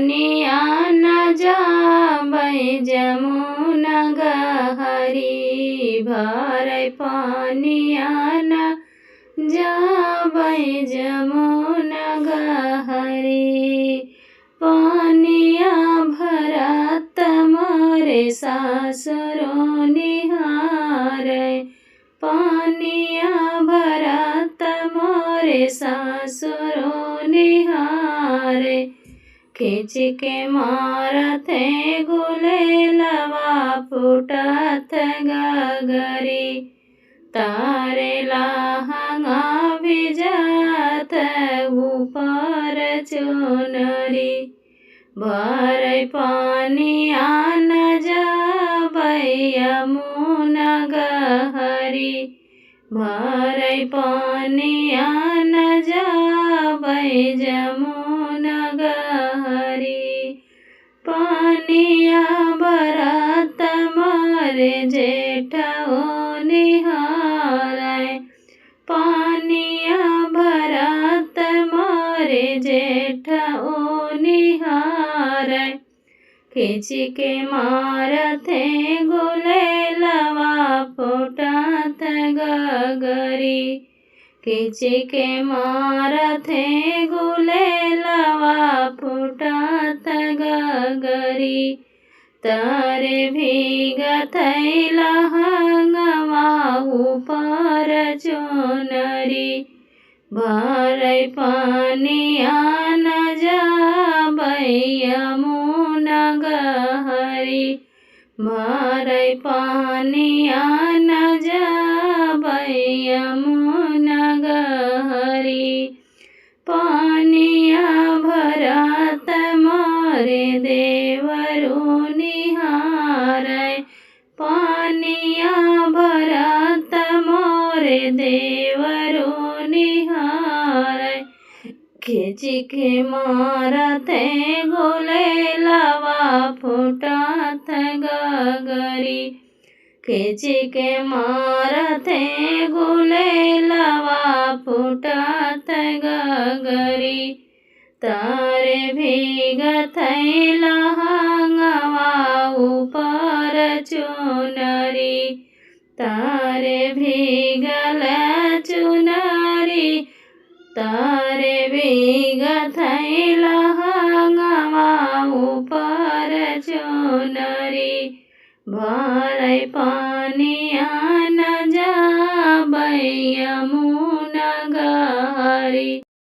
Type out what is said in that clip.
पानिया न जाबै जमुना गहरी भरै पानिया न जाबै जमुना गहरी पानिया भरत मोरे सासुरो निहारै पानिया भरत मोरे सासुरो निहारै खींच के मारत गुलेलवा फूटत गगरी तारे लहंगा भिजत ऊपर चुनरी भरै पानिया न जाबै यमुना गहरी भरै पानिया न जाबै जमुना गहरी पानिया भरत मोरे जेठो निहारै पानिया भरत मोरे जेठो निहारै खींच के मारत गुलेलवा फूटत गगरी खींच के मारत गुलेलवा फूटत गगरी तारे भीगत लहंगवा ऊपर चुनरी भरै पानिया न जाबै यमुना गहरी भरै पानिया न जाबै यमुना गहरी पानिया भरत मोरे देवरो निहारै पानिया भरत मोरे देवरो निहारै खींच के मारत गुलेलवा फूटत गगरी खींच के मारत गुलेलवा फूटत गगरी तारे भीगत लहंगवा ऊपर चुनरी तारे भीगल चुनरी तारे भीगत